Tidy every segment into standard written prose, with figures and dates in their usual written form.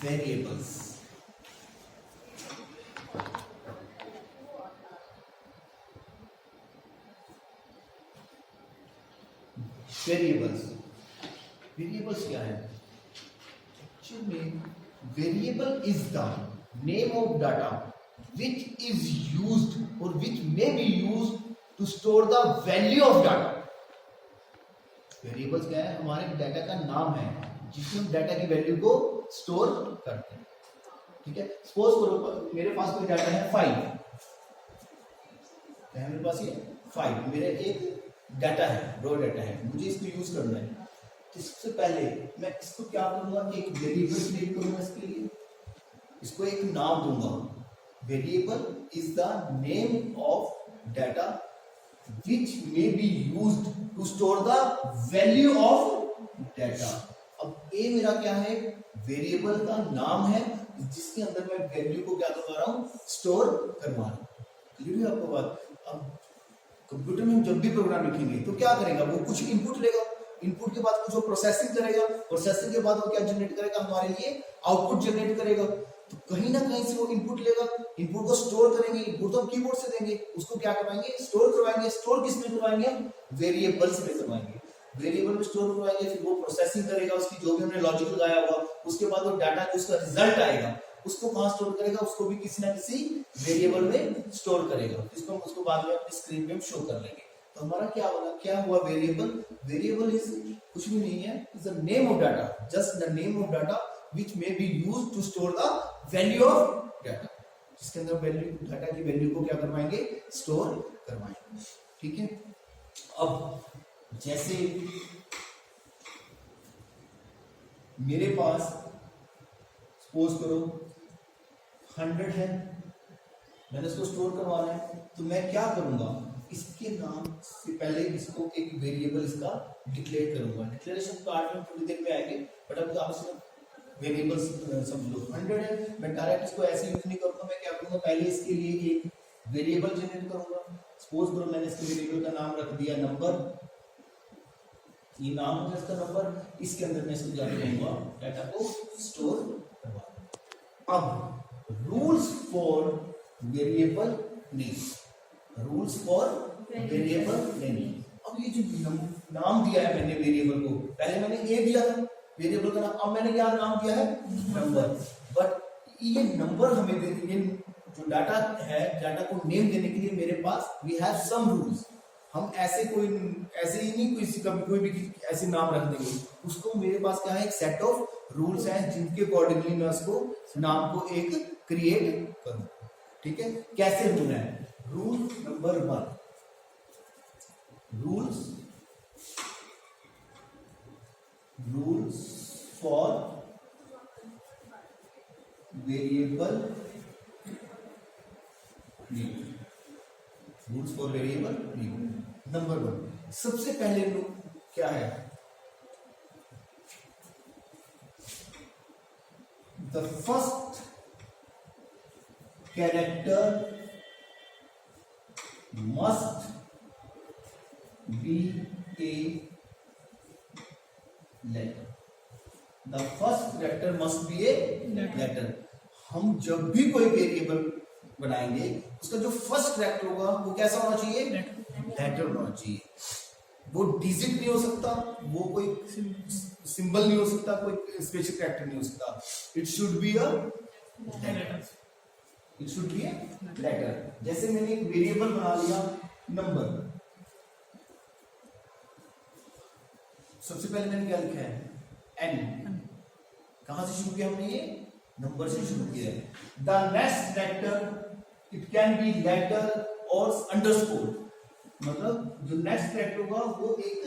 Variables. Variables क्या है? Actually variable is the name of data which is used और which may be used to store the value of data. Variables क्या है? हमारे data का नाम है जिसमें हम डाटा की वैल्यू को स्टोर करते हैं। ठीक है, सपोज करो मेरे पास कोई डाटा है 5, मेरे पास ये 5 मेरा एक डाटा है, रॉ डाटा है, मुझे इसको यूज करना है। तो सबसे पहले मैं इसको क्या करूंगा, एक वेरिएबल क्रिएट करूंगा इसके लिए, इसको एक नाम दूंगा। Variable is the name of data which may be used to store the value of data. अब ए मेरा क्या है? वेरिएबल का नाम है जिसके अंदर मैं वैल्यू को क्या करवा रहा हूं? स्टोर करवा रहा हूं। क्लियर है आपको बात? अब कंप्यूटर में हम जब भी प्रोग्राम लिखेंगे तो क्या करेगा? वो कुछ इनपुट लेगा, इनपुट के बाद कुछ वो प्रोसेसिंग करेगा, प्रोसेसिंग के बाद वो क्या जनरेट करेगा? हमारे लिए आउटपुट जनरेट करेगा। तो कहीं ना कहीं से वो इनपुट लेगा, इनपुट को स्टोर करेंगे। इनपुट तो हम कीबोर्ड से देंगे, उसको क्या करवाएंगे? स्टोर करवाएंगे। स्टोर किस में करवाएंगे? वेरिएबल्स में करवाएंगे। वेरिएबल में स्टोर करवाएंगे, फिर वो प्रोसेसिंग करेगा उसकी, जो भी हमने लॉजिक लगाया हुआ, उसके बाद वो डाटा जो उसका रिजल्ट आएगा उसको कहां स्टोर करेगा? उसको भी किसी ना किसी वेरिएबल में स्टोर करेगा, जिसको हम उसको बाद में अपनी स्क्रीन पे शो कर लेंगे। तो हमारा क्या होगा? क्या हुआ? वेरिएबल। वेरिएबल इज कुछ भी नहीं है, is the name of data, just the name of data which may be used to store the value of data, जिसके अंदर वैल्यू, डाटा की वैल्यू को क्या करवाएंगे? स्टोर करवाएंगे। ठीक है, अब जैसे मेरे पास सपोज करो 100 है, मैंने इसको स्टोर करवाना है, तो मैं क्या करूंगा? इसके नाम से पहले इसको एक वेरिएबल इसका डिक्लेयर करूंगा। डिक्लेरेशन पार्ट में थोड़ी देर में आएंगे, बट अब आप इसमें वेरिएबल्स समझ लो 100 है, मैं डायरेक्ट इसको ऐसे यूज नहीं करूंगा। मैं क्या करूंगा? पहले इसके लिए एक वेरिएबल जनरेट करूंगा। सपोज करो मैंने इसके वेरिएबल का नाम रख दिया नंबर, ये नाम है इसका नंबर, इसके अंदर मैं इसको क्या करूंगा? डाटा को स्टोर करवा। अब rules for variable name, rules for variable name. अब ये जो नाम दिया है मैंने वेरिएबल को, पहले मैंने ए दिया था वेरिएबल का नाम, अब मैंने क्या नाम दिया है? नंबर। बट ये नंबर हमें देने, जो डाटा है, डाटा को नेम देने के लिए मेरे पास वी हैव सम रूल्स। हम ऐसे ही नहीं कोई भी ऐसे नाम रख देंगे, उसको मेरे पास क्या है? एक सेट ऑफ रूल्स हैं जिनके अकॉर्डिंगली मैं उसको नाम को एक क्रिएट करूं। ठीक है, कैसे होना है? Rule number 1, rules for variable name, rules for variable name. Number 1, सबसे पहले रूल क्या है? The first character must be a letter. The first character must be a letter. हम जब भी कोई वेरिएबल बनाएंगे उसका जो फर्स्ट कैरेक्टर होगा वो कैसा होना चाहिए? लेटर होना चाहिए। वो डिजिट नहीं हो सकता, वो कोई सिंबल नहीं हो सकता, कोई स्पेशल कैरेक्टर नहीं हो सकता। It should be a letter, it should be a letter. जैसे मैंने एक वेरिएबल बना लिया नंबर, सबसे पहले मैंने क्या लिखा है? एन। कहां से शुरू किया हमने? ये नंबर से शुरू किया है। The next character it can be letter और अंडरस्कोर, मतलब जो नेक्स्ट कैरेक्टर होगा वो एक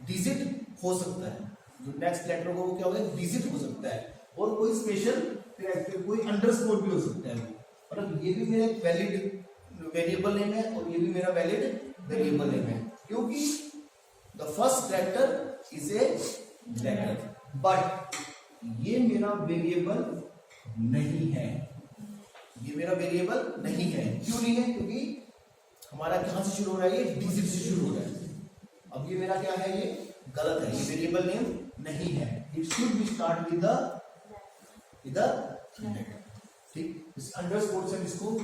डिजिट हो सकता है। जो नेक्स्ट कैरेक्टर होगा वो क्या होगा? डिजिट हो सकता है, और कोई स्पेशल कैरेक्टर, कोई अंडरस्कोर भी हो सकता है। मतलब ये भी मेरा एक वैलिड वेरिएबल नेम है और ये भी मेरा वैलिड वेरिएबल नेम है, क्योंकि the first character is a letter. But ये मेरा वेरिएबल नहीं है, ये मेरा वेरिएबल नहीं है। क्यों नहीं है? क्योंकि हमारा कहां से शुरू हो रहा है? ये डिजिट से शुरू हो रहा है। अब ये मेरा क्या है? ये गलत है, ये वेरिएबल नेम नहीं है। It should B start with the इधर नेगेटिव। ठीक, इस अंडरस्कोर से हम इसको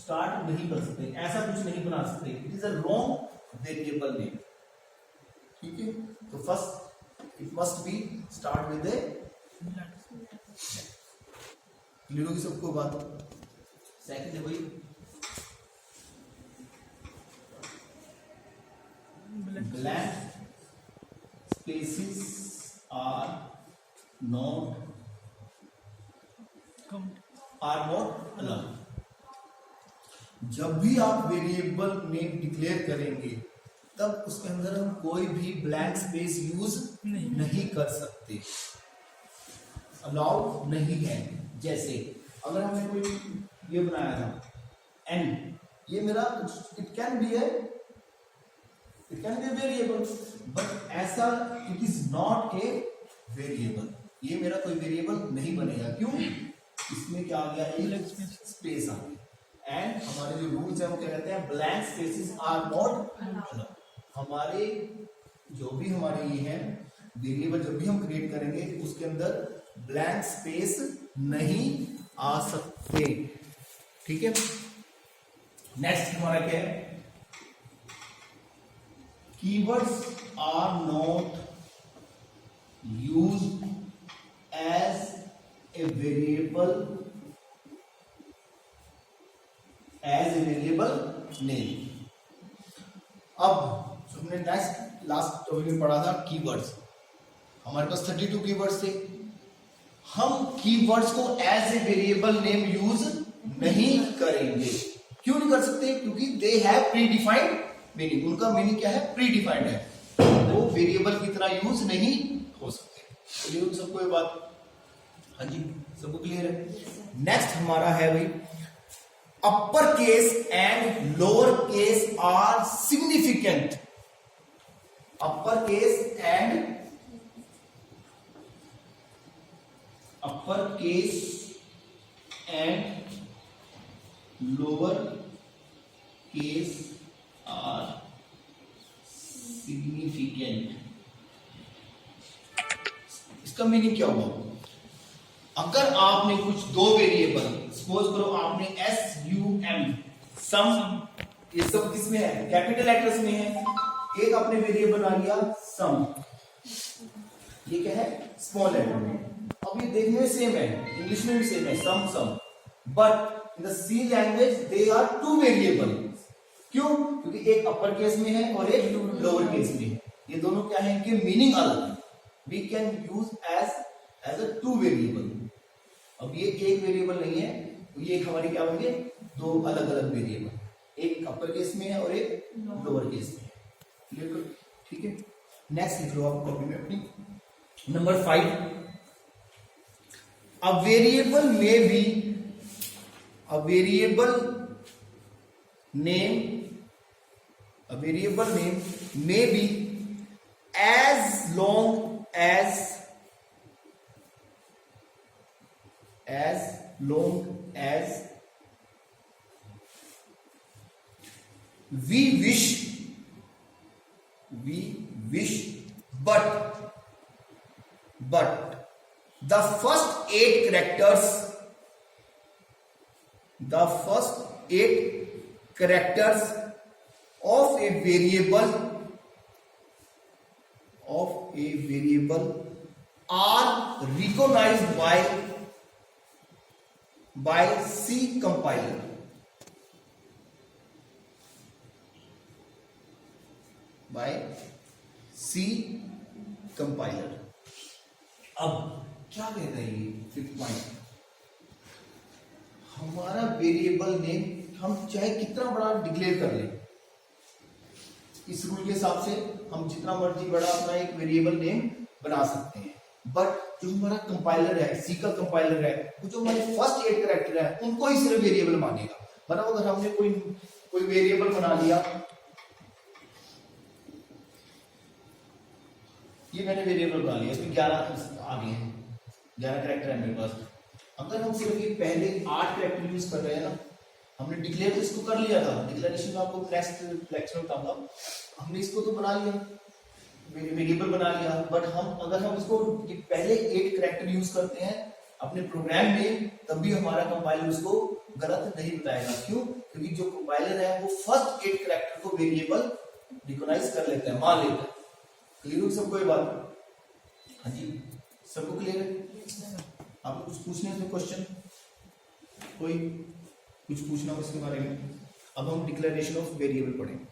स्टार्ट नहीं कर सकते, ऐसा कुछ नहीं बना सकते, it is a wrong variable name. ठीक है, तो first it must be start with A, clear होगी सबको बात। सेकंड है भाई blank spaces are not allowed। जब भी आप वेरिएबल नेम डिक्लेयर करेंगे तब उसके अंदर हम कोई भी ब्लैंक स्पेस यूज नहीं कर सकते, अलाउड नहीं है। जैसे अगर हमने कोई ये बनाया था एन, ये मेरा it can be a variable, but ऐसा it is not a variable, ये मेरा कोई वेरिएबल नहीं बनेगा। क्यों? इसमें क्या आ गया, एक स्पेस आ गया। एंड हमारे जो रूल्स है वो क्या कहते हैं, blank spaces are not allowed. हमारे जो भी हमारे ये है वेरिएबल, जब भी हम क्रिएट करेंगे उसके अंदर ब्लैंक स्पेस नहीं आ सकते। ठीक है, नेक्स्ट हमारा क्या है, keywords are not used as a variable name. अब हमने लास्ट टॉपिक में पढ़ा था कीवर्ड्स, हमारे पास 32 कीवर्ड्स थे। हम कीवर्ड्स को as a variable name use नहीं करेंगे। क्यों नहीं कर सकते? क्योंकि they have predefined meaning, उनका मीनिंग क्या है, प्री डिफाइंड है, वो वेरिएबल की तरह यूज नहीं हो सकते। क्लियर सबको ये बात? हाँ जी, सबको क्लियर है। नेक्स्ट हमारा है भाई, upper case and lower case are significant. Upper case and lower case are significant. इसका मीनिंग क्या हुआ? अगर आपने कुछ दो वेरिएबल, सपोज करो आपने SUM सम, ये सब किसमें है, कैपिटल लेटर्स में है। एक आपने वेरिएबल बना लिया सम, ये क्या है, स्मॉल लेटर में। अब ये देखने में सेम है, इंग्लिश में भी सेम है, sum, but in the C language they are two variable. क्यों? क्योंकि एक अपर केस में है और एक लोअर केस में है। ये दोनों क्या है, इनके मीनिंग अलग है। We can use as a to variable. अब ये एक वेरिएबल नहीं है, तो ये हमारी क्या होंगे, दो अलग अलग वेरिएबल, एक अपर केस में है और एक लोअर केस में है। ठीक है, नेक्स्ट लिख लो आप कॉपी में अपनी। Number 5, a variable name may be as long as we wish, but the first 8 characters of a variable are recognized by C compiler. अब क्या कहता है ये 5th पॉइंट, हमारा वेरिएबल नेम हम चाहे कितना बड़ा डिक्लेयर कर लें, इस रूल के हिसाब से हम जितना मर्जी बड़ा अपना एक वेरिएबल नेम बना सकते हैं। बट जो हमारा कंपाइलर है, सी का कंपाइलर है, वो जो हमारे फर्स्ट 8 कैरेक्टर है उनको ही सिर्फ वेरिएबल मानेगा। मतलब अगर हमने कोई वेरिएबल बना लिया, ये मैंने वेरिएबल बना लिया, इसमें 11 आ गए हैं, 11 कैरेक्टर है मेरे पास। अगर हम सिर्फ ये पहले 8 कैरेक्टर यूज कर रहे हैं ना, हमने डिक्लेयर तो इसको कर लिया था, डिक्लेरेशन में आपको नेक्स्ट लेक्चर में बताऊंगा। हमने इसको तो बना लिया, वेरिएबल बना लिया, बट अगर हम इसको पहले 8 कैरेक्टर यूज करते हैं अपने प्रोग्राम में, तब भी हमारा कंपाइलर उसको गलत नहीं बताएगा। क्यों? क्योंकि जो कंपाइलर है वो फर्स्ट 8 कैरेक्टर को वेरिएबल रिकॉग्नाइज कर लेता है, मान लेता है। क्लियर हो सबको ये बात? हाँ जी, सबको क्लियर है? आपको कुछ पूछने से क्वेश्चन, कोई कुछ पूछना हो इसके बारे में? अब हम डिक्लेरेशन ऑफ वेरिएबल पढ़ेंगे।